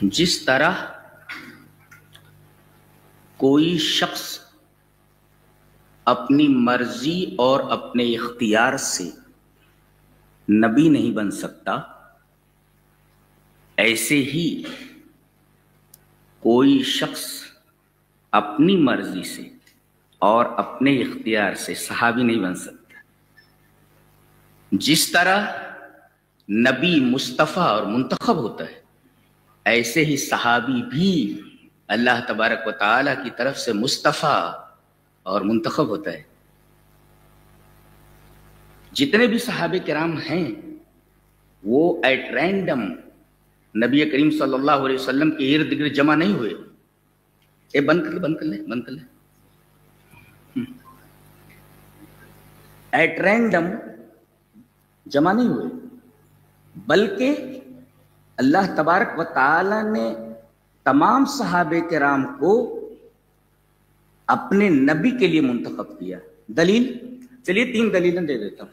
جس طرح کوئی شخص اپنی مرضی اور اپنے اختیار سے نبی نہیں بن سکتا، ایسے ہی کوئی شخص اپنی مرضی سے اور اپنے اختیار سے صحابی نہیں بن سکتا۔ جس طرح نبی مصطفیٰ اور منتخب ہوتا ہے، ایسے ہی صحابی بھی اللہ تبارک و تعالی کی طرف سے مصطفیٰ اور منتخب ہوتا ہے۔ جتنے بھی صحابہ کرام ہیں وہ ایٹ رینڈم نبی کریم صلی اللہ علیہ وسلم کے ارد گرد جمع نہیں ہوئے۔ اے بند کر لے ایٹ رینڈم جمع نہیں ہوئے، بلکہ اللہ تبارک و تعالی نے تمام صحابہ کرام کو اپنے نبی کے لیے منتخب کیا۔ دلیل، چلیے 3 دلیلیں دے دیتا ہوں۔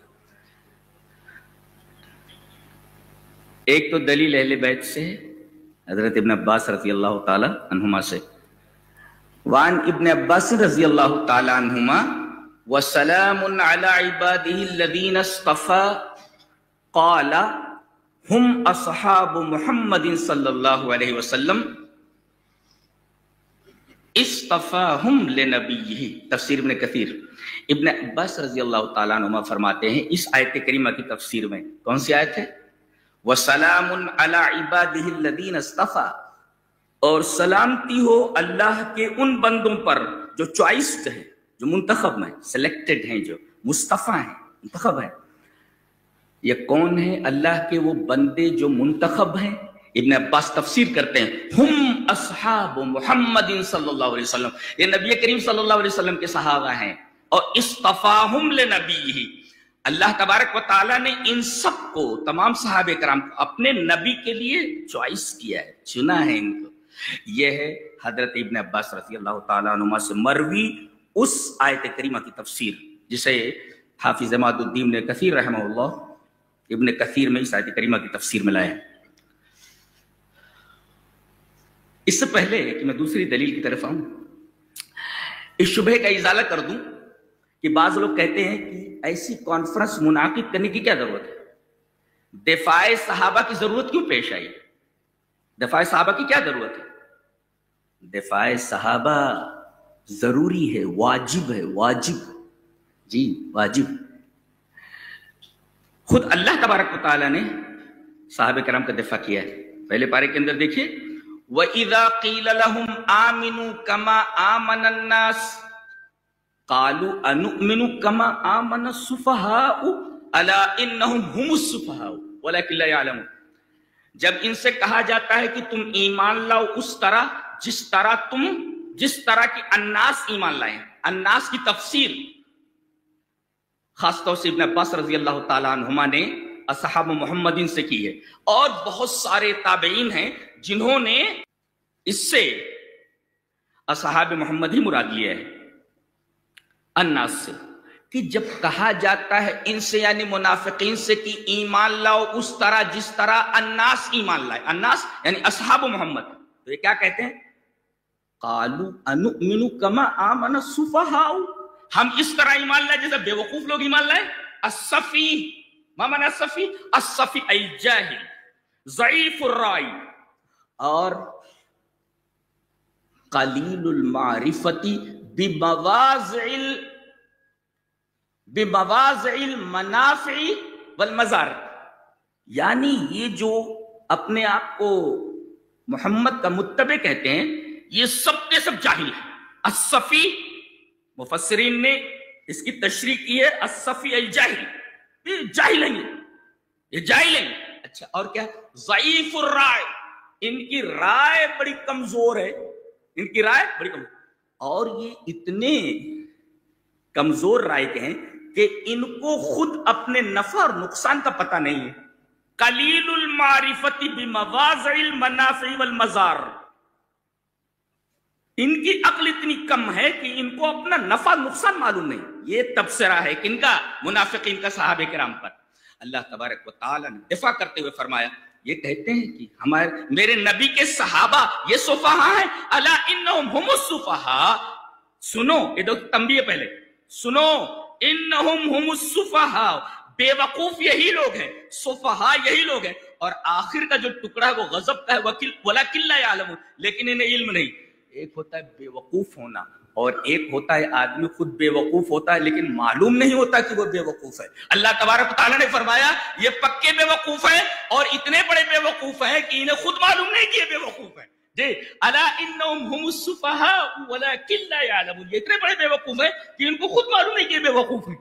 ایک تو دلیل اہل بیت سے ہے، حضرت ابن عباس رضی اللہ تعالی عنہما سے، وعن ابن عباس رضی اللہ تعالی عنہما وسلام علی عباده الذین اصطفى قال ہم اصحاب محمد صلی اللہ علیہ وسلم اصطفاہم لنبیہ۔ تفسیر ابن کثیر۔ ابن عباس رضی اللہ تعالیٰ عنہ فرماتے ہیں اس آیت کریمہ کی تفسیر میں، کون سی آیت ہے؟ وَسَلَامٌ عَلَىٰ عِبَادِهِ الَّذِينَ اصْطَفَىٰ، اور سلامتی ہو اللہ کے ان بندوں پر جو چوائسڈ ہیں، جو منتخب ہیں، سلیکٹڈ ہیں، جو مصطفیٰ ہیں، منتخب ہیں۔ یہ کون ہیں؟ اللہ کے وہ بندے جو منتخب ہیں۔ ابن عباس تفسیر کرتے ہیں ہم اصحاب محمد صلی اللہ علیہ وسلم، یہ نبی کریم صلی اللہ علیہ وسلم کے صحابہ ہیں، اور اصطفاہم لنبیہ، اللہ تبارک و تعالیٰ نے ان سب کو، تمام صحابہ کرام کو اپنے نبی کے لیے چوائس کیا ہے، چنا ہے ان کو۔ یہ ہے حضرت ابن عباس رضی اللہ تعالیٰ عنہ سے مروی اس آیت کریمہ کی تفسیر، جسے حافظ عماد الدین ابن کثیر رحمہ اللہ ابن کثیر میں اس آیت کریمہ کی تفسیر میں لائے۔ اس سے پہلے کہ میں دوسری دلیل کی طرف آؤں، اس شبہ کا ازالہ کر دوں کہ بعض لوگ کہتے ہیں کہ ایسی کانفرنس منعقد کرنے کی کیا ضرورت ہے؟ دفاع صحابہ کی ضرورت کیوں پیش آئی؟ دفاع صحابہ کی کیا ضرورت ہے؟ دفاع صحابہ ضروری ہے، واجب ہے، واجب، جی واجب۔ خود اللہ تبارک و تعالیٰ نے صحابہ کرام کا دفاع کیا ہے۔ پہلے پارے کے اندر دیکھیے، وَإِذَا قِيلَ لَهُمْ آمِنُوا كَمَا آمَنَ النَّاسِ قَالُوا أَنُؤْمِنُ كَمَا آمَنَ السُّفَهَاءُ أَلَا إِنَّهُمْ هُمُ السُّفَهَاءُ وَلَكِنْ لَا يَعْلَمُونَ۔ جب ان سے کہا جاتا ہے کہ تم ایمان لاؤ اس طرح جس طرح کی الناس ایمان لائیں، الناس کی تفسیر خاص طور سے ابن عباس رضی اللہ تعالیٰ عنہما نے اصحاب محمد سے کی ہے، اور بہت سارے تابعین ہیں جنہوں نے اس سے اصحاب محمد ہی مراد لیا ہے الناس سے، کہ جب کہا جاتا ہے ان سے یعنی منافقین سے کہ ایمان لاؤ اس طرح جس طرح الناس ایمان لائے، الناس یعنی اصحاب محمد، تو یہ کیا کہتے ہیں؟ قالوا انؤمن کما آمن السفہاء، ہم اس طرح ایمان لائے جیسے بیوقوف لوگ ایمان لائے۔ الصفی، ما معنی الصفی؟ الصفی الجاہل، ضعیف الرائے، اور قلیل المعرفتی بمواضع المنافع والمضار، یعنی یہ جو اپنے آپ کو محمد کا متبع کہتے ہیں یہ سب کے سب جاہل ہیں۔ الصفی، مفسرین نے اس کی تشریح کی ہے الصفی الجاہل، یہ جاہل ہیں، یہ جاہل ہیں۔ اچھا، اور کیا؟ ضعیف الرائے، ان کی رائے بڑی کمزور ہے، ان کی رائے بڑی کمزور، اور یہ اتنے کمزور رائے کے ہیں کہ ان کو خود اپنے نفع اور نقصان کا پتہ نہیں ہے۔ قلیل المعرفت بمواضع المنافع والمضار، ان کی عقل اتنی کم ہے کہ ان کو اپنا نفع نقصان معلوم نہیں۔ یہ تبصرہ ہے کن کا؟ منافقین کا صحابہ کرام پر۔ اللہ تبارک و تعالی نے دفاع کرتے ہوئے فرمایا یہ کہتے ہیں کہ میرے نبی کے صحابہ یہ سفہا ہیں، الا انہم ہم السفہاء، سنو یہ دو تنبیہ پہلے سنو، انہم ہم السفہاء، بے وقوف یہی لوگ ہیں، سفہاء یہی لوگ ہیں، اور آخر کا جو ٹکڑا ہے وہ غضب کا ہے، وَلَكِنْ لَا يَعْلَمُونَ، لیکن انہیں علم نہیں۔ ایک ہوتا ہے بے وقوف ہونا، اور ایک ہوتا ہے آدمی خود بے وقوف ہوتا ہے لیکن معلوم نہیں ہوتا کہ وہ بے وقوف ہے۔ اللہ تبارک و تعالیٰ نے فرمایا یہ پکے بے وقوف ہیں، اور اتنے بڑے بے وقوف ہیں کہ انہیں خود معلوم نہیں کہ یہ بے وقوف ہیں۔ جی الا انہم ہم السفہاء ولکن لا یعلمون، یہ اتنے بڑے بے وقوف ہیں کہ ان کو خود معلوم نہیں کہ یہ بے وقوف ہیں۔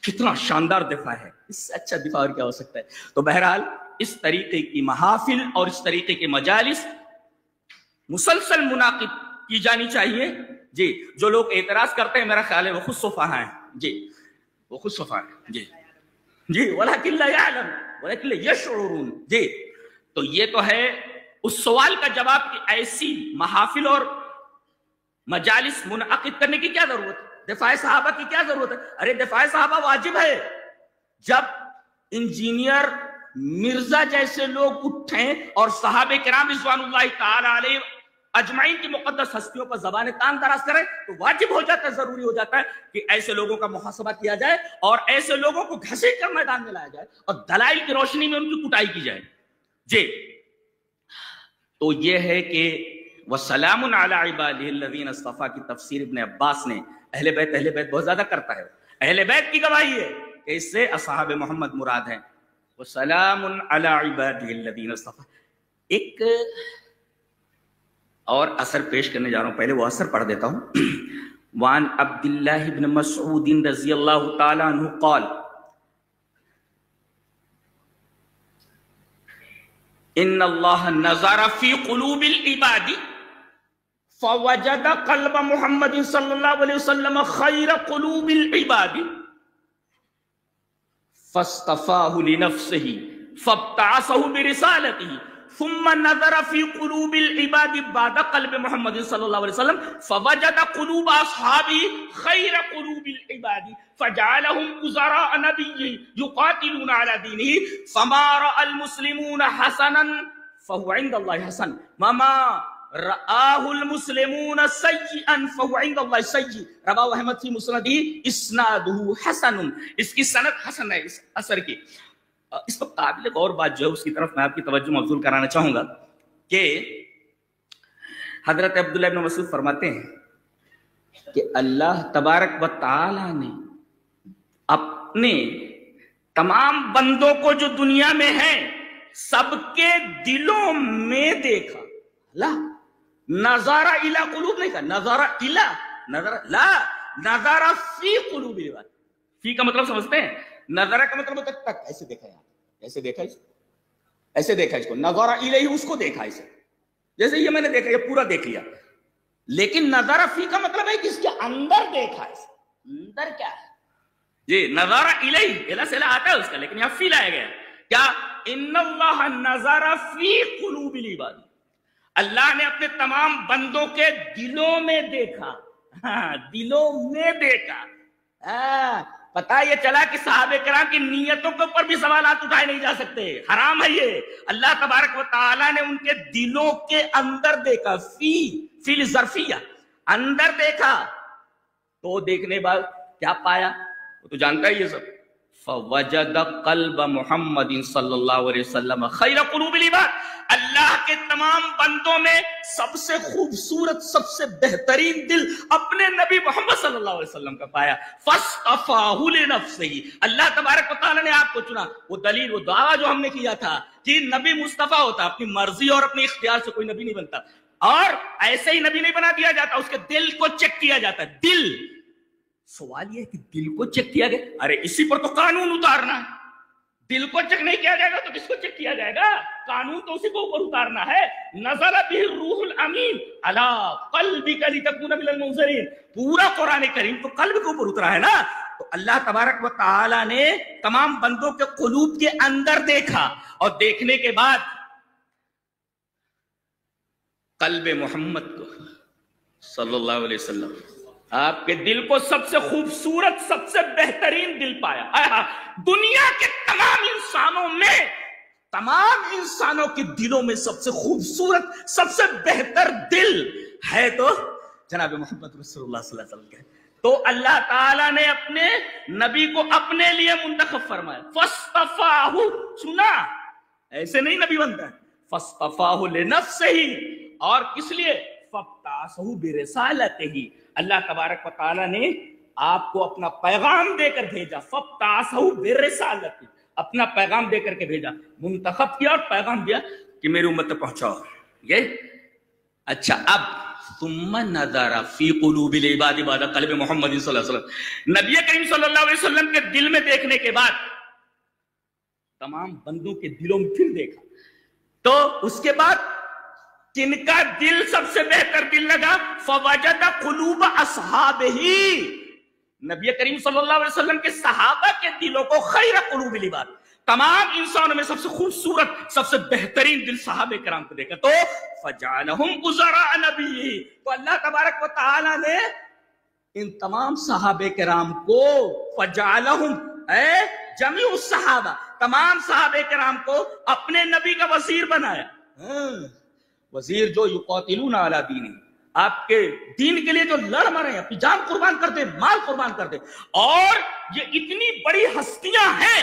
کتنا شاندار دفاع ہے، اس سے اچھا دفاع اور کیا ہو سکتا ہے؟ تو بہرحال اس طریقے کی محافل اور اس طریقے کے مجالس مسلسل منعقد کی جانی چاہیے۔ جی جو لوگ اعتراض کرتے ہیں میرا خیال ہے وہ خود سفہاء ہیں، جی وہ خود سفہاء ہیں، جی ولکن لا یعلم ولکن لا یشعرون۔ جی تو یہ تو ہے اس سوال کا جواب کہ ایسی محافل اور مجالس منعقد کرنے کی کیا ضرورت ہے، دفاع صحابہ کی کیا ضرورت ہے؟ ارے دفاع صحابہ واجب ہے۔ جب انجینئر مرزا جیسے لوگ اٹھیں اور صحابہ کرام رضوان اللہ تعالی علیہ اجمعین کی مقدس ہستیوں پر زبان تان دراز کریں تو واجب ہو جاتا ہے، ضروری ہو جاتا ہے کہ ایسے لوگوں کا محاسبہ کیا جائے اور ایسے لوگوں کو گھسیٹ کر میدان میں لایا جائے اور دلائل کی روشنی میں ان کی کٹائی کی جائے۔ جی تو یہ ہے کہ وَسَلَامٌ عَلَىٰ عِبَادِهِ الَّذِينَ اصْطَفَىٰ کی تفسیر ابن عباس نے اہل بیت بہت زیادہ کرتا ہے، اہل بیت کی گواہی ہے کہ اس سے اصحاب محمد مراد ہیں۔ وَسَلَامٌ عَلَىٰ عِبَادِهِ الَّذِينَ اصْطَفَىٰ۔ ایک اور اثر پیش کرنے جا رہا ہوں، پہلے وہ اثر پڑھ دیتا ہوں۔ وعن عبداللہ بن مسعود رضی اللہ تعالی عنہ قال ان اللہ نظر فی قلوب العباد فوجد قلب محمد صلی اللہ علیہ وسلم خیر قلوب العباد فاصطفاہ لنفسہ فابتعثہ برسالتہ ثم نظر في قلوب العباد بعد قلب محمد صلی اللہ علیہ وسلم فوجد قلوب اصحابه خیر قلوب العباد فجعلهم وزراء نبيه يقاتلون على دينه فما رأى المسلمون حسنا فهو عند الله حسن وما رآه المسلمون سيئا فهو عند الله سيء رواه احمد في مسنده اسناده حسن۔ اس کی سند حسن ہے اس اثر کی۔ اس وقت قابل غور بات جو ہے اس کی طرف میں آپ کی توجہ مبذول کرانا چاہوں گا کہ حضرت عبداللہ ابن مسعود فرماتے ہیں کہ اللہ تبارک و تعالی نے اپنے تمام بندوں کو جو دنیا میں ہیں سب کے دلوں میں دیکھا۔ اللہ نظارہ الی قلوب نہیں کہا، نظارہ الی، نظارہ لا، نظارہ فی قلوب العباد۔ فی کا مطلب سمجھتے ہیں؟ نظرہ کا مطلب ہوتا ہے تک، ایسے دیکھا یہاں، ایسے دیکھا اس کو، ایسے دیکھا اس کو، نظرہ الیہ اس کو دیکھا اسے، جیسے یہ میں نے دیکھا یہ پورا دیکھ لیا۔ لیکن نظرہ فی کا مطلب ہے کہ اس کے اندر دیکھا اسے، اندر کیا ہے؟ جی نظرہ الیہ، الہ سے الہ آتا ہے اس کا، لیکن یہاں فی لایا گیا کیا؟ ان اللہ نظر فی قلوب العباد، اللہ نے اپنے تمام بندوں کے دلوں میں دیکھا، دلوں میں دیکھا۔ پتہ یہ چلا کہ صحابہ کرام کی نیتوں کے اوپر بھی سوالات اٹھائے نہیں جا سکتے، حرام ہے یہ۔ اللہ تبارک و تعالیٰ نے ان کے دلوں کے اندر دیکھا، فی الظرفیہ، اندر دیکھا، تو دیکھنے بعد کیا پایا وہ تو جانتا ہے یہ سب۔ فوجد قلب محمد صلی اللہ علیہ وسلم خیر قلوب العباد، اللہ کے تمام بندوں میں سب سے خوبصورت سب سے بہترین دل اپنے نبی محمد صلی اللہ علیہ وسلم کا پایا۔ فاصطفاہ لنفسہ، اللہ تبارک و تعالی نے آپ کو چنا۔ وہ دلیل، وہ دعویٰ جو ہم نے کیا تھا کہ نبی مصطفیٰ ہوتا، اپنی مرضی اور اپنے اختیار سے کوئی نبی نہیں بنتا، اور ایسے ہی نبی نہیں بنا دیا جاتا، اس کے دل کو چیک کیا جاتا ہے۔ دل، سوال یہ ہے کہ دل کو چیک کیا گیا، ارے اسی پر تو قانون اتارنا ہے، دل کو چیک نہیں کیا جائے گا تو کس کو چیک کیا جائے گا؟ قانون تو اسی کو اوپر اتارنا ہے۔ نزل به الروح الامین علی قلبک لتکون من المنذرین، پورا قرآن کریم تو قلب کے اوپر اترا ہے نا۔ تو اللہ تبارک و تعالی نے تمام بندوں کے قلوب کے اندر دیکھا، اور دیکھنے کے بعد قلب محمد کو صلی اللہ علیہ وسلم، آپ کے دل کو سب سے خوبصورت سب سے بہترین دل پایا۔ دنیا کے تمام انسانوں میں تمام انسانوں کے دلوں میں سب سے خوبصورت سب سے بہتر دل ہے تو جناب محمد رسول اللہ صلی اللہ علیہ وسلم کے. تو اللہ تعالیٰ نے اپنے نبی کو اپنے لیے منتخب فرمایا. فاصطفاہ، سنا ایسے نہیں نبی بنتا ہے. فاصطفاہ لنفسہ، اور کس لیے؟ فابتعثہ برسالتہ، اللہ تبارک و تعالیٰ نے آپ کو اپنا پیغام دے کر بھیجا. فابتعثہ برسالتہ، اپنا پیغام دے کر کے بھیجا، منتخب کیا اور پیغام دیا کہ میری امت تک پہنچاؤ. یہ اچھا. اب ثم نظر فی قلوب العباد بعد قلب محمد صلی اللہ علیہ وسلم، نبی کریم صلی اللہ علیہ وسلم کے دل میں دیکھنے کے بعد تمام بندوں کے دلوں میں پھر دیکھا. تو اس کے بعد کن کا دل سب سے بہتر دل لگا؟ فوجد قلوب اصحابہ، نبی کریم صلی اللہ علیہ وسلم کے صحابہ کے دلوں کو خیر قلوب العباد، تمام انسانوں میں سب سے خوبصورت سب سے بہترین دل صحابہ کرام کو دیکھا. تو فجعلہم وزراء نبی، تو اللہ تبارک و تعالی نے ان تمام صحابہ کرام کو فجعلہم جميع الصحابہ، تمام صحابہ کرام کو اپنے نبی کا وزیر بنایا. وزیر جو یقاتلون علی دینہ، آپ کے دین کے لیے جو لڑ مرے، اپنی جان قربان کرتے، مال قربان کرتے. اور یہ اتنی بڑی ہستیاں ہیں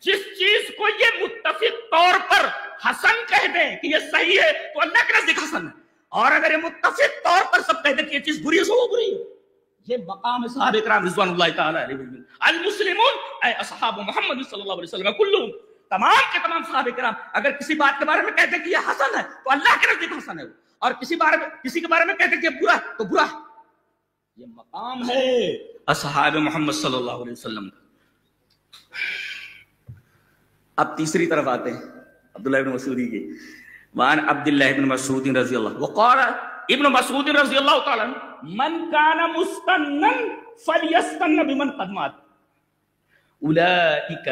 جس چیز کو یہ متفق طور پر حسن کہہ دیں کہ یہ صحیح ہے تو اللہ کے نزدیک حسن ہے، اور اگر یہ متفق طور پر سب کہہ دیں کہ یہ چیز بری ہے تو وہ بری ہے. یہ مقام صحابہ کرام رضوان اللہ تعالی علیہم. المسلمون اے اصحاب محمد صلی اللہ علیہ وسلم کلهم، تمام کے تمام صحابہ کرام اگر کسی بات کے بارے میں کہتے ہیں کہ یہ حسن ہے تو اللہ کے نزدیک حسن ہے، اور کسی کے بارے میں کہتے ہیں کہ یہ برا ہے تو برا ہے. یہ مقام ہے اصحاب محمد صلی اللہ علیہ وسلم کا. اب تیسری طرف آتے ہیں عبداللہ ابن مسعود کی. وان عبداللہ ابن مسعود رضی اللہ وقال ابن مسعود رضی اللہ تعالی من کان مستنن فلیستن بمن قد مات اولئک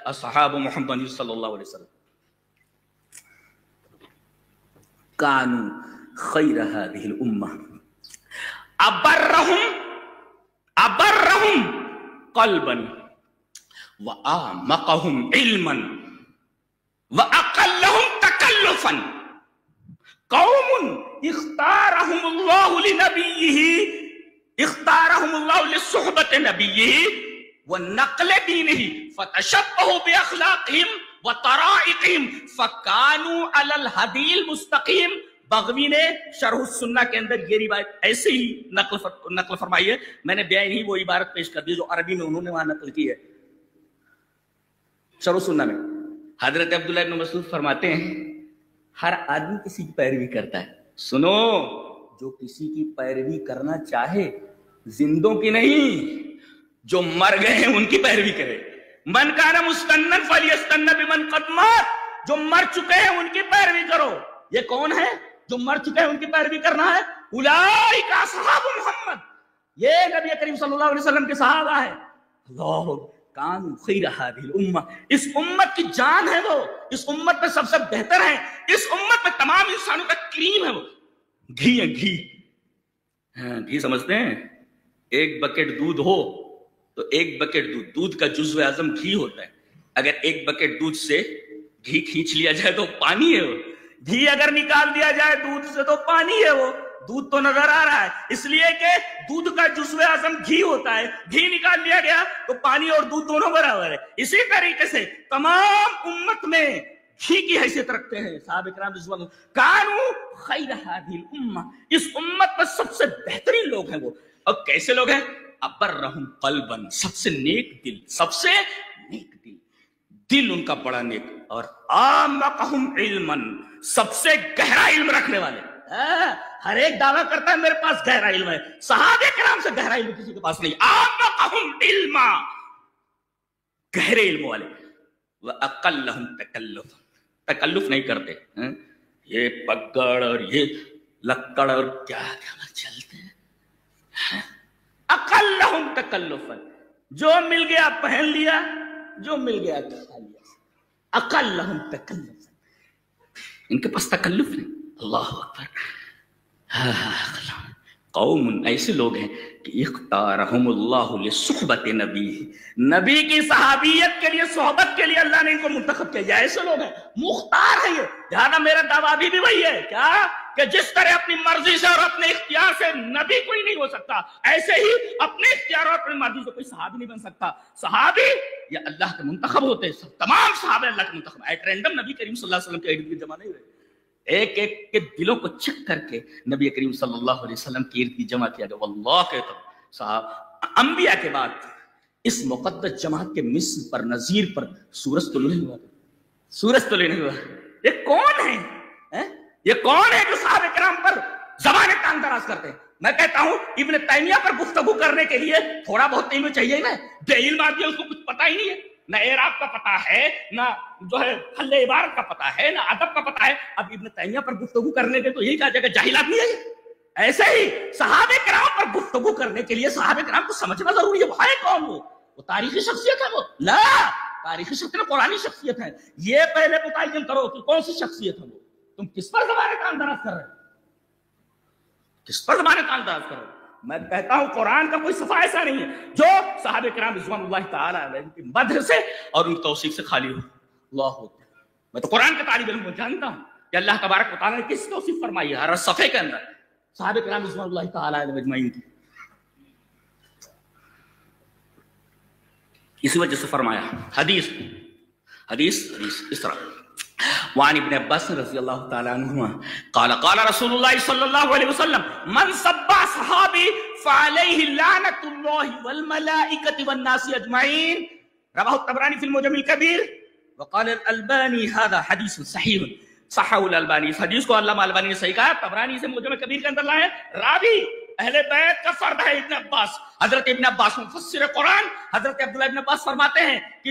اصحاب محمد صلی اللہ علیہ وسلم كانوا خير هذه الأمة أبرهم قلبا وأعمقهم علما وأقلهم تكلفا قوم اختارهم الله لنبيه، اختارهم الله لصحبة نبيه ونقل دينه فتشبهوا بأخلاقهم وطرائقهم فكانوا على الهدي المستقيم. بغوی نے شرح السنہ کے اندر یہ روایت ایسے ہی نقل فرمائی ہے. میں نے بیان ہی وہ عبارت پیش کر دی جو عربی میں انہوں نے وہاں نقل کی ہے. شرح السنہ میں حضرت عبداللہ ابن مسعود فرماتے ہیں ہر آدمی کسی کی پیروی کرتا ہے. سنو، جو کسی کی پیروی کرنا چاہے، زندوں کی نہیں، جو مر گئے ہیں ان کی پیروی کرے. من کان مستنن فلیستن بمن قد مات، جو مر چکے ہیں ان کی پیروی کرو. یہ کون ہے جو مر چکے ہیں ان کی پیروی کرنا ہے؟ اولئک اصحاب محمد، یہ نبی کریم صلی اللہ علیہ وسلم کے صحابہ ہیں. اللہ کانوا خیر هذه الامہ، اس امت کی جان ہے، وہ اس امت میں سب سے بہتر ہیں، اس امت میں تمام انسانوں کا کریم ہے. وہ گھی ہے، گھی. ہاں، گھی سمجھتے ہیں؟ ایک بکٹ دودھ ہو تو ایک بکٹ دودھ کا جزو اعظم گھی ہوتا ہے. اگر ایک بکٹ دودھ سے گھی کھینچ لیا جائے تو پانی ہے. وہ گھی اگر نکال دیا جائے دودھ سے تو پانی ہے. وہ دودھ تو نظر آ رہا ہے اس لیے کہ دودھ کا جزو اعظم گھی ہوتا ہے. گھی نکال لیا گیا تو پانی اور دودھ دونوں برابر ہے. اسی طریقے سے تمام امت میں گھی کی حیثیت رکھتے ہیں صحابہ کرام رضوان اللہ. کانوا خیر هذه الامہ، اس امت میں سب سے بہترین لوگ ہیں وہ. اور کیسے لوگ ہیں؟ ابرہم قلبا، سب سے نیک دل، سب سے نیک دل، دل ان کا بڑا نیک. اور اعمقہم علما، سب سے گہرا علم رکھنے والے. ہر ایک دعویٰ کرتا ہے میرے پاس گہرا علم ہے، صحابہ کرام سے گہرا علم کسی کے پاس نہیں. اعمقہم علما، گہرے علم والے. واقلہم تکلف، تکلف نہیں کرتے. یہ پگڑ اور یہ لکڑ اور کیا کیا چلتے ہیں. اقلہم تکلفا، جو مل گیا پہن لیا، جو مل گیا کھا لیا. اقلہم تکلفا، ان کے پاس تکلف نہیں. اللہ اکبر. قوم ایسے لوگ ہیں کہ اختارہم اللہ لصحبت نبی، نبی کی صحابیت کے لیے، صحبت کے لیے اللہ نے ان کو منتخب کیا. ایسے لوگ ہیں، مختار ہے یہ. لہذا میرا دعویٰ بھی وہی ہے کیا کہ جس طرح اپنی مرضی سے اور اپنے اختیار سے نبی کوئی نہیں ہو سکتا، ایسے ہی اپنے اختیار اور اپنی مرضی سے کوئی صحابی نہیں بن سکتا. صحابی یہ اللہ کے منتخب ہوتے ہیں، تمام صحابہ اللہ کے منتخب. ایٹ رینڈم نبی کریم صلی اللہ علیہ وسلم کے ارد گرد جمع نہیں ہوئے، ایک ایک کے دلوں کو چیک کر کے نبی کریم صلی اللہ علیہ وسلم کی ارد گرد جمع کیا گیا. واللہ کہتا ہوں صاحب، انبیاء کے بعد اس مقدس جماعت کے مثل پر، نظیر پر سورج طلوع نہیں ہوا. سورج طلوع نہیں ہوا. یہ کون ہے؟ یہ کون ہے جو صحابہ کرام پر زبان تان دراز کرتے ہیں؟ میں کہتا ہوں ابن تیمیہ پر گفتگو کرنے کے لیے تھوڑا بہت علم چاہیے نا. بے علم آدمی اس کو کچھ پتا ہی نہیں ہے، نہ اعراب کا پتا ہے، نہ جو ہے حل عبارت کا پتا ہے، نہ ادب کا پتا ہے. اب ابن تیمیہ پر گفتگو کرنے کے تو یہی کہا جائے گا جاہل آدمی ہے. ایسے ہی صحابہ کرام پر گفتگو کرنے کے لیے صحابہ کرام کو سمجھنا ضروری ہے. وہ ہے کون؟ وہ تاریخی شخصیت ہے؟ وہ لا، تاریخی شخصیت قرآنی شخصیت ہے. یہ پہلے متعین کرو کہ کون سی شخصیت ہے وہ. تم کس پر زبان تان دراز کر رہے ہو؟ کس پر زبان تان دراز کر رہے ہو؟ میں کہتا ہوں قرآن کا کوئی صفحہ ایسا نہیں ہے جو صحابہ کرام رضوان اللہ تعالی علیہم کی مدح سے اور ان کی توصیف سے خالی ہو. اللہ اکبر. میں تو قرآن کا طالب علم کو جانتا ہوں کہ اللہ تبارک و تعالیٰ نے کس توصیف فرمائی ہے ہر صفحے کے اندر صحابہ کرام رضوان اللہ تعالی علیہم اجمعین کی. اسی وجہ سے فرمایا حدیث اس طرح وعن ابن عباس رضی اللہ تعالی عنہما قال قال رسول اللہ صلی اللہ علیہ وسلم من سب صحابی فعلیہ لعنت اللہ والملائکۃ والناس اجمعین. رواہ الطبرانی فی المعجم الکبیر وقال الالبانی هذا حدیث صحیح. صححہ الالبانی. اس حدیث کو علامہ البانی نے صحیح کہا. طبرانی سے معجم کبیر کے اندر لائے. راوی اہل بیت کا فرد ہے ابن عباس. حضرت ابن عباس مفسر قرآن حضرت عبداللہ ابن عباس فرماتے ہیں کہ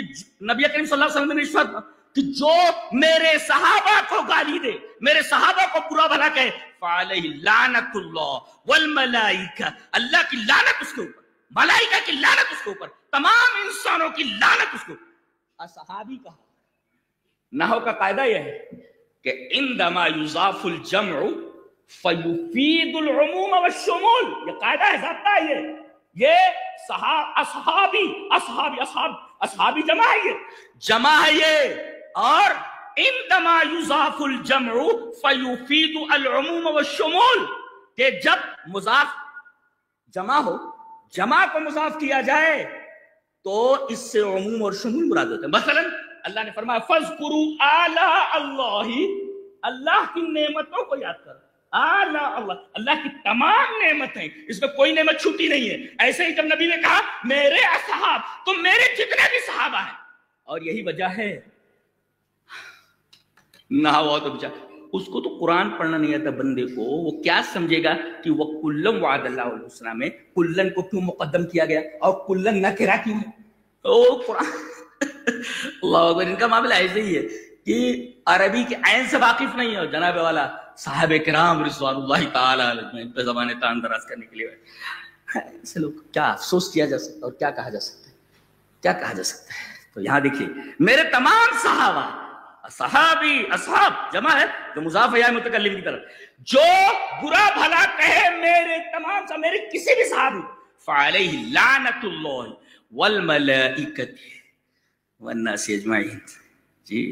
نبی کریم صلی اللہ علیہ وسلم نے ارشاد کہ جو میرے صحابہ کو گالی دے، میرے صحابہ کو برا بھلا کہے، فعلیہ لعنت اللہ والملائکہ، اللہ کی لعنت اس کے اوپر، ملائکہ کی لعنت اس کے اوپر، تمام انسانوں کی لعنت اس کے اوپر. صحابی کہا. نحو کا قاعدہ یہ ہے کہ عندما یضاف الجمع فیفید العموم والشمول. یہ قاعدہ ہے، ضابطہ ہے یہ اصحابی جمع ہے، یہ جمع ہے یہ. اور عندما یضاف الجمع فیفید العموم والشمول، کہ جب مضاف جمع ہو، جمع کو مضاف کیا جائے تو اس سے عموم اور شمول مراد ہوتے ہیں. مثلا اللہ نے فرمایا فَاذْكُرُوا آلَاءَ اللَّهِ، اللہ کی نعمتوں کو یاد کرو. آلَاءَ اللہ، اللہ کی تمام نعمتیں، اس میں کوئی نعمت چھوٹی نہیں ہے. ایسے ہی جب نبی نے کہا میرے اصحاب، تو میرے جتنے بھی صحابہ ہیں. اور یہی وجہ ہے نہ ہوا تو بچہ اس کو تو قرآن پڑھنا نہیں آتا بندے کو، وہ کیا سمجھے گا کہ وہ کلن وعد اللہ الحسنہ میں کلن کو کیوں مقدم کیا گیا اور کلن نکرہ کیوں ہے. او قرآن اللہ اکبر. ان کا معاملہ ایسے ہی ہے کہ عربی کے عین سے واقف نہیں ہے. جناب والا صحابہ کرام رضوان اللہ تعالی علیہم پہ زبان تان دراز کرنے کے لیے ایسے لوگ کیا افسوس کیا جا سکتا ہے اور کیا کہا جا سکتا ہے، کیا کہا جا سکتا ہے. تو یہاں دیکھیے میرے تمام صحابہ، صحابی اصحاب جمع ہے تو مضاف ہے متکلم کی طرف، جو برا بھلا کہے میرے تمام سے، میرے کسی بھی صحابی، فعلیہ لعنت اللہ والملائکۃ والناس اجمعین. جی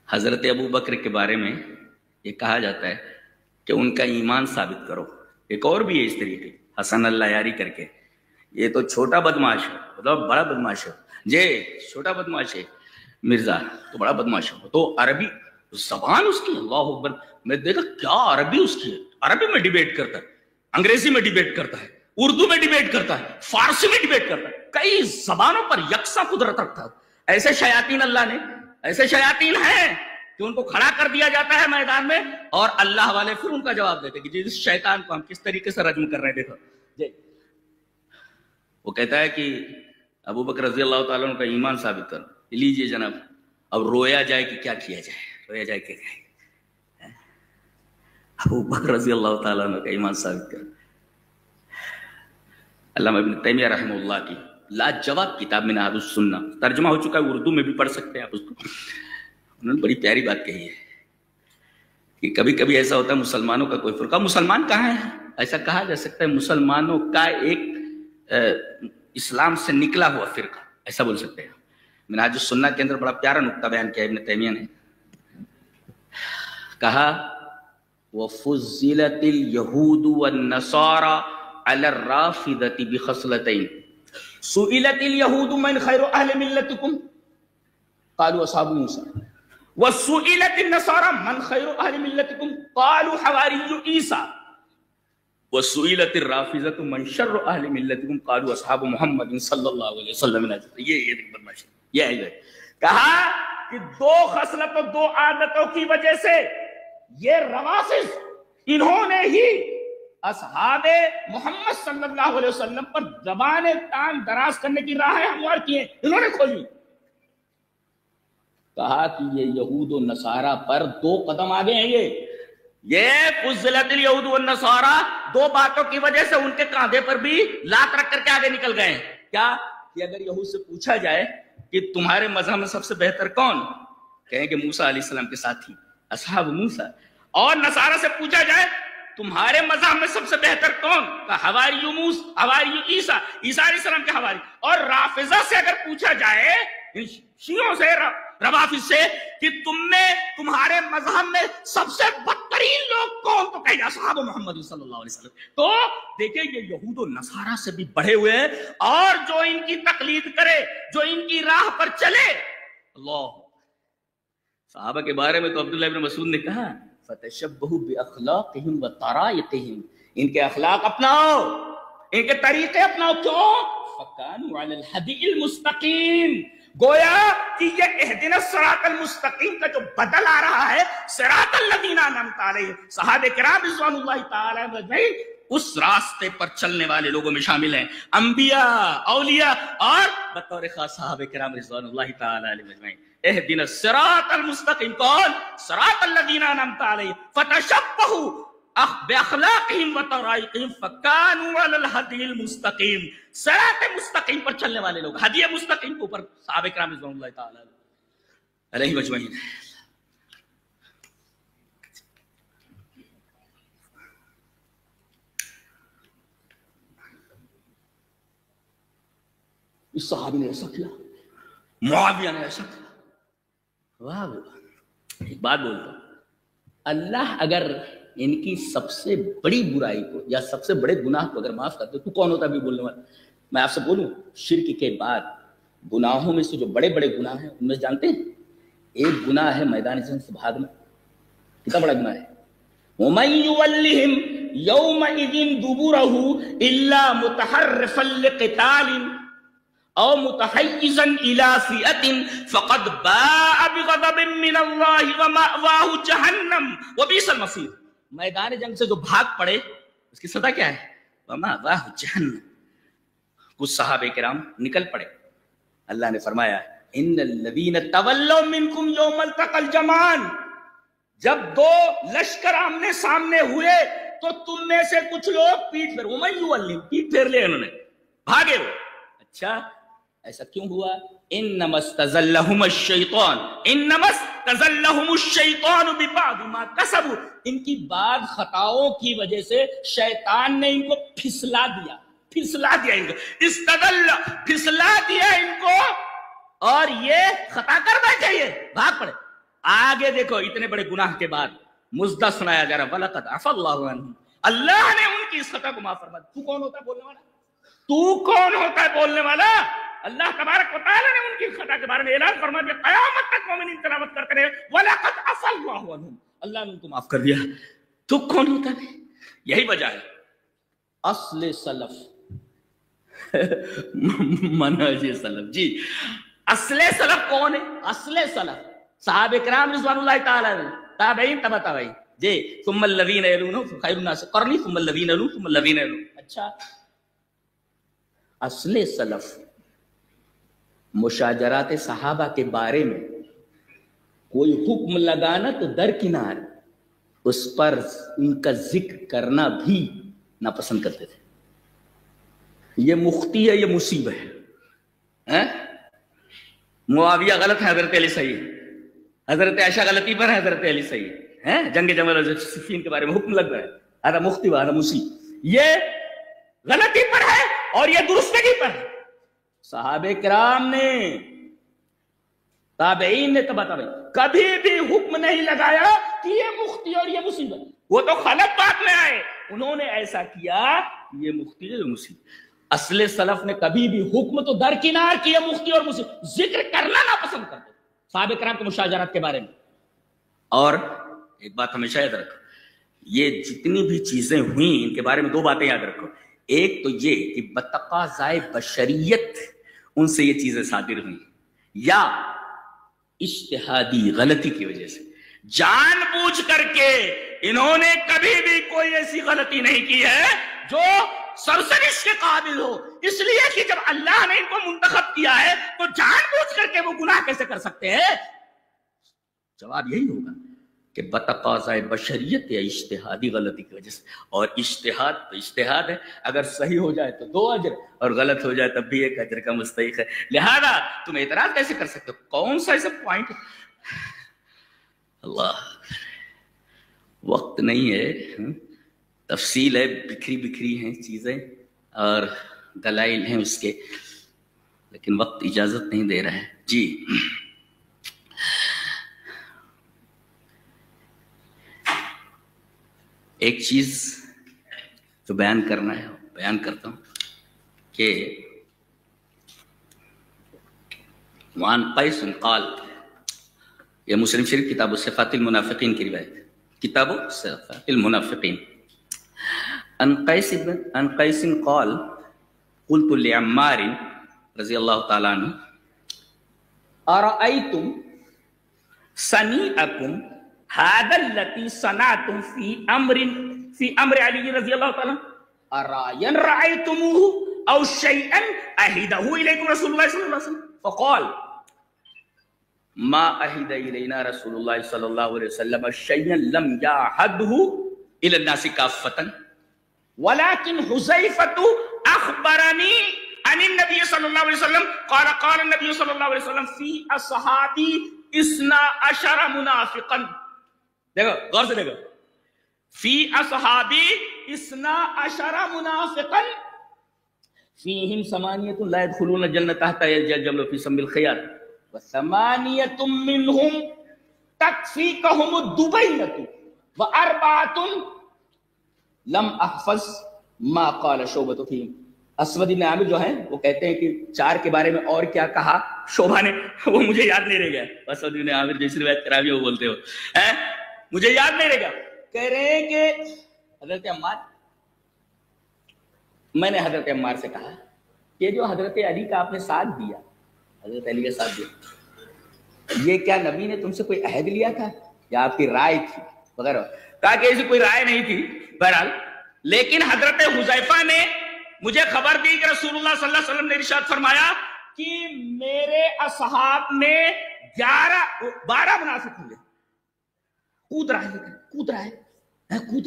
حضرت ابو بکر کے بارے میں یہ کہا جاتا ہے کہ ان کا ایمان ثابت کرو. ایک اور بھی ہے اس طریقے، حسن اللہ یاری کر کے. یہ تو چھوٹا بدماش ہے، مطلب بڑا بدماش ہے. جی چھوٹا بدماش ہے مرزا تو بڑا بدماش ہے. تو عربی زبان اس کی، اللہ اکبر. میں دیکھا کیا عربی اس کی ہے. عربی میں ڈیبیٹ کرتا ہے، انگریزی میں ڈیبیٹ کرتا ہے، اردو میں ڈیبیٹ کرتا ہے، فارسی میں ڈیبیٹ کرتا ہے، کئی زبانوں پر یکساں قدرت رکھتا ہے. ایسے شیاطین اللہ نے، ایسے شیاطین ہیں کہ ان کو کھڑا کر دیا جاتا ہے میدان میں اور اللہ والے پھر ان کا جواب دیتے کہ جس شیطان کو ہم کس طریقے سے رجم کر رہے ہیں. دیکھو جی وہ کہتا ہے کہ ابو بکر رضی اللہ تعالیٰ عنہ کا ایمان ثابت کرو. لیجئے جناب اب رویا جائے کہ کیا کیا جائے، رویا جائے کہ کیا. ابو بکر رضی اللہ تعالیٰ عنہ کا ایمان ثابت کرو. علامہ ابن تیمیہ رحمہ اللہ کی لاجواب کتاب منہاج السنہ ترجمہ ہو چکا ہے، اردو میں بھی پڑھ سکتے ہیں آپ اس کو. انہوں نے بڑی پیاری بات کہی ہے کہ کبھی کبھی ایسا ہوتا ہے مسلمانوں کا کوئی فرقہ، مسلمان کہاں ہے، ایسا کہا جا سکتا ہے مسلمانوں کا ایک اسلام سے نکلا ہوا فرقہ، ایسا بول سکتے ہیں۔ منہاج السنہ کے اندر بڑا پیارا نقطہ بیان کیا ابن تیمیہ نے، کہا وَفُضِّلَتِ الْيَهُودُ وَالنَّصَارَى عَلَى الرَّافِضَةِ بِخَصْلَتَيْنِ سُئِلَتِ الْيَهُودُ مَنْ خَيْرُ أَهْلِ مِلَّتِكُمْ قَالُوا أَصْحَابُ مُوسَىٰ وَسُئِلَتِ النَّصَارَى مَنْ خَيْرُ أَهْلِ مِلَّتِكُمْ قَالُوا حَوَارِيُّ عِيسَىٰ وَسُئِلَتِ الرَّافِضَةُ مَنْ شَرُّ أَهْلِ مِلَّتِكُمْ قَالُوا أَصْحَابُ مُحَمَّدٍ صلی اللہ علیہ وسلم۔ یہ بدماشی، یہ ہے کہا کہ دو خصلتوں، دو عادتوں کی وجہ سے یہ روافض، انہوں نے ہی اصحاب محمد صلی اللہ علیہ وسلم پر زبان تان دراز کرنے کی راہیں ہموار کی ہیں، انہوں نے کھولی۔ کہا کہ یہ یہود و نصارہ پر دو قدم آگے ہیں، یہ فضلت الیہود والنصارہ، دو باتوں کی وجہ سے ان کے کاندھے پر بھی لات رکھ کر کے آگے نکل گئے ہیں۔ کیا کہ اگر یہود سے پوچھا جائے کہ تمہارے مذہب میں سب سے بہتر کون، کہیں گے موسیٰ علیہ السلام کے ساتھی اصحاب موسیٰ، اور نصارہ سے پوچھا جائے تمہارے مذہب میں سب سے بہتر کون، حواری موسیٰ، حواری عیسیٰ، عیسیٰ علیہ السلام کے حواری۔ اور رافضہ سے اگر پوچھا جائے، شیعوں سے، روافض سے، کہ تمہارے مذہب میں سب سے بدترین لوگ کون، تو کہیں اصحاب محمد صلی اللہ علیہ وسلم۔ تو دیکھیں یہ یہود و نصارہ سے بھی بڑھے ہوئے ہیں، اور جو ان کی تقلید کرے، جو ان کی راہ پر چلے، اللہ صحابہ کے بارے میں تو عبداللہ ابن مسعود نے کہا فَتَشَبَّهُ بِأَخْلَاقِهِمْ وَطَرَائِقِهِمْ، ان کے اخلاق اپناؤ، ان کے طریقے اپناؤ، کیوں؟ فَكَانُوا عَلَى الْهَدِيِّ الْمُسْتَقِيمِ، گویا کہ یہ اہدنا الصراط المستقیم کا جو بدل آ رہا ہے، صراط الذین انعمت علیہم، صحابہ کرام رضوان اللہ تعالی اجمعین اس راستے پر چلنے والے لوگوں میں شامل ہیں، انبیاء، اولیاء، اور بطور خاص صحابہ کرام رضوان اللہ تعالی علیہم اجمعین۔ اہدنا الصراط المستقیم، کون؟ صراط الذین انعمت علیہم، فتشبہوا بِأَخْلَاقِهِمْ وَطَرَائِقِهِمْ فَكَانُوا عَلَى الْهَدِيِّ الْمُسْتَقِيمِ، صراط مستقیم پر چلنے والے لوگ، ہدی مستقیم کے اوپر صحابہ کرام رضوان اللہ تعالی علیہم اجمعین۔ اس صحابی نے ایسا کیا، معاویہ نے ایسا کیا، واہ واہ۔ ایک بات بولتا ہوں، اللہ اگر ان کی سب سے بڑی برائی کو یا سب سے بڑے گناہ کو اگر معاف کرتے تو کون ہوتا بھی بولنے والا؟ میں آپ سے بولوں، شرک کے بعد گناہوں میں سے جو بڑے بڑے گناہ ہیں ان میں جانتے ہیں، ایک گناہ ہے میدان جنگ سے بھاگنا، کتنا بڑا گناہ ہے۔ وَمَن يُوَلِّهِمْ يَوْمَئِذٍ دُبُرَهُ إِلَّا مُتَحَرِّفًا لِقِتَالٍ او متحیزا الی فئة فقد باء بغضب من اللہ ومأواہ جہنم وبئس المصیر، میدان جنگ سے جو بھاگ پڑے اس کی سزا کیا ہے؟ ومأواہ جہنم۔ کچھ صحابہ کرام نکل پڑے، اللہ نے فرمایا ان الذین تولوا منکم یوم التقى الجمعان، جب دو لشکر آمنے سامنے ہوئے تو تم میں سے کچھ لوگ پیٹ پھیر، ومن یولہم، پیٹ پھیر لے انہوں نے، بھاگے وہ۔ اچھا ایسا کیوں ہوا؟ انما استزلهم الشیطان، انما استزلهم الشیطان ببعض ما کسبوا، ان کی بعض خطاؤں کی وجہ سے شیطان نے ان کو پھسلا دیا ان کو، استدل، پھسلا دیا ان کو، اور یہ خطا کر بیٹھے، یہ بھاگ پڑے۔ آگے دیکھو اتنے بڑے گناہ کے بعد مزدہ سنایا جا رہا وَلَقَدْ عَفَا اللَّهُ عَنْهُمْ، اللہ نے ان کی اس خطا کو معاف فرما دیا۔ تو کون ہوتا ہے بولنے والا؟ تو کون ہوتا ہے بولنے والا؟ اللہ تبارک و تعالی نے ان کی خطا کے بارے میں اعلان فرما دیا، قیامت تک مومنین تلاوت کرتے رہے وَلَقَدْ عَفَا اللَّهُ عَنْهُمْ، اللہ نے ان کو معاف کر دیا۔ تو کون ہوتا ہے؟ یہی وجہ ہے اصل سلف، منہج سلف۔ جی اصل سلف کون ہے؟ اصل سلف صحابہ کرام رضوان اللہ تعالی عنہم، تابعین، تبع تابعین، جی ثم الذین یلونہم خیر الناس قرنی ثم الذین یلونہم ثم الذین یلونہم۔ اچھا اصل سلف مشاجرات صحابہ کے بارے میں کوئی حکم لگانا تو درکنار، اس پر ان کا ذکر کرنا بھی ناپسند کرتے تھے۔ یہ مختی ہے، یہ مصیبت ہے۔ معاویہ غلط ہے، حضرت علی صحیح ہے، حضرت عائشہ غلطی پر ہے، حضرت علی صحیح ہے۔ ہیں جنگ جمل اور صفین کے بارے میں حکم لگ رہا ہے، آدھا مختی و آدھا مسی، یہ غلطی پر ہے اور یہ درستگی پر ہے۔ صحابہ کرام نے، تابعین نے تبع تابعین کبھی بھی حکم نہیں لگایا کہ یہ مختی اور یہ مصیبت، وہ تو خلط بات میں آئے، انہوں نے ایسا کیا یہ مختی اور مصیبت۔ اصل سلف نے کبھی بھی حکم تو درکنار کیا مختی اور مصیبت، ذکر کرنا نا پسند کرتے صحابہ کرام کے مشاجرات کے بارے میں۔ اور ایک بات ہمیشہ یاد رکھو، یہ جتنی بھی چیزیں ہوئیں ان کے بارے میں دو باتیں یاد رکھو، ایک تو یہ کہ بتقاضائے بشریت ان سے یہ چیزیں صادر ہوئیں، یا اجتہادی غلطی کی وجہ سے، جان بوجھ کر کے انہوں نے کبھی بھی کوئی ایسی غلطی نہیں کی ہے جو سرزنش کے قابل ہو، اس لیے کہ جب اللہ نے ان کو منتخب کیا ہے تو جان بوجھ کر کے وہ گناہ کیسے کر سکتے ہیں؟ جواب یہی ہوگا کہ بتقاضائے بشریت یا اجتہادی غلطی کی وجہ سے، اور اجتہاد تو اجتہاد ہے، اگر صحیح ہو جائے تو 2 اجر اور غلط ہو جائے تب بھی 1 اجر کا مستحق ہے، لہذا تم اعتراض کیسے کر سکتے ہو؟ کون سا ایسا پوائنٹ؟ اللہ، وقت نہیں ہے، تفصیل ہے، بکھری بکھری ہیں چیزیں اور دلائل ہیں اس کے، لیکن وقت اجازت نہیں دے رہا ہے۔ جی ایک چیز جو بیان کرنا ہے بیان کرتا ہوں کہ وعن قیس قال، یہ مسلم شریف کتاب صفات المنافقین کی روایت ہے، کتاب صفات المنافقین، عن قیس قال قلت لعمار رضی اللہ تعالیٰ عنہ ارأیتم صنیعکم هذا الذي صنعتم في امر علی رضی اللہ تعالیٰ ارایا رأیتموه او شیئا اہدہ الیکم رسول اللہ صلی اللہ علیہ وسلم فقال ما اہد الینا رسول اللہ صلی اللہ علیہ وسلم شیئا لم یعہدہ الی الناس کافۃ ولكن حذیفۃ اخبرنی عن النبی صلی اللہ علیہ وسلم قال قال النبی صلی اللہ علیہ وسلم فی اصحابی 12 منافقا، دیکھو غور سے دیکھو، فی اصحابی 12 منافقا فیہم 8 لا يدخلون الجنة تحت يلج الجمل في سم الخياط و8 منهم تكفيكهم الدبينة و4 لم احفظ ما قال شعبۃ فیہم۔ اسود بن عامر جو ہیں وہ کہتے ہیں کہ 4 کے بارے میں اور کیا کہا شعبہ نے وہ مجھے یاد نہیں رہ گیا۔ اسود بن عامر جیسی روایت کراوی وہ بولتے ہو مجھے یاد نہیں رہ گیا، کہہ رہے ہیں کہ حضرت عمار، میں نے حضرت عمار سے کہا کہ جو حضرت علی کا آپ نے ساتھ دیا، حضرت علی کا ساتھ دیا، یہ کیا نبی نے تم سے کوئی عہد لیا تھا یا آپ کی رائے تھی وغیرہ؟ کہا کہ ایسی کوئی رائے نہیں تھی بہرحال، لیکن حضرت حذیفہ نے مجھے خبر دی کہ رسول اللہ صلی اللہ علیہ وسلم نے ارشاد فرمایا کہ میرے اصحاب میں 12 منافق ہوں گے۔ کود رہا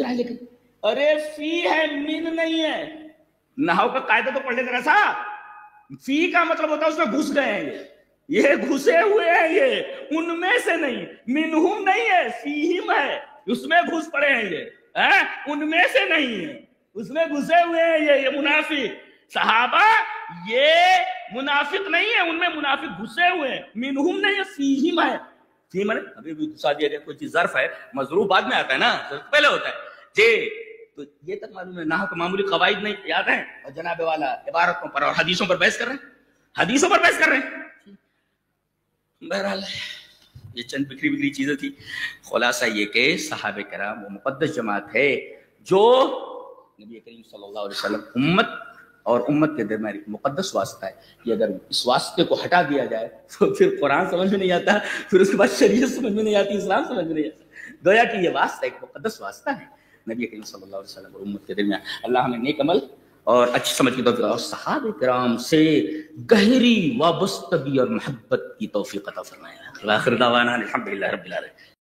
ہے لیکن ارے فی ہے من نہیں ہے، نحو کا قاعدہ تو پڑھ لے ذرا سا، فی کا مطلب ہوتا ہے اس میں گھس گئے ہیں، یہ گھسے ہوئے ہیں، یہ ان میں سے نہیں، منہم نہیں ہے، فیہم ہے، اس میں گھس پڑے ہیں، یہ ان میں سے نہیں ہے، اس میں گھسے ہوئے ہیں یہ منافق۔ صحابہ یہ منافق نہیں ہے، ان میں منافق گھسے ہوئے ہیں، منہم نہیں ہے، فیہم ہے، فیہم ہے ابھی بھی گھسا دیا گیا، کوئی چیز ظرف ہے، مظروف بعد میں آتا ہے نا، ظرف پہلے ہوتا ہے جی، تو یہ تک معلوم ہے، نحو کا معمولی قواعد نہیں یاد ہیں، اور جناب والا عبارتوں پر اور حدیثوں پر بحث کر رہے ہیں، بہرحال یہ چند بکھری بکھری چیزیں تھی۔ خلاصہ یہ کہ صحابہ کرام وہ مقدس جماعت ہے جو نبی کریم صلی اللہ علیہ وسلم امت اور امت کے درمیان ایک مقدس واسطہ ہے، یہ اگر اس واسطے کو ہٹا دیا جائے تو پھر قرآن سمجھ میں نہیں آتا، پھر اس کے بعد شریعت سمجھ میں نہیں آتی، اسلام سمجھ میں نہیں آتا، گویا کہ یہ واسطہ ایک مقدس واسطہ ہے نبی کریم صلی اللہ علیہ وسلم اور امت کے درمیان۔ اللہ ہمیں نیک عمل اور اچھی سمجھ کی توفیق اور صحابہ کرام سے گہری وابستگی اور محبت کی توفیق عطا فرمائے۔ آخر دعوانا الحمدللہ رب العالمین۔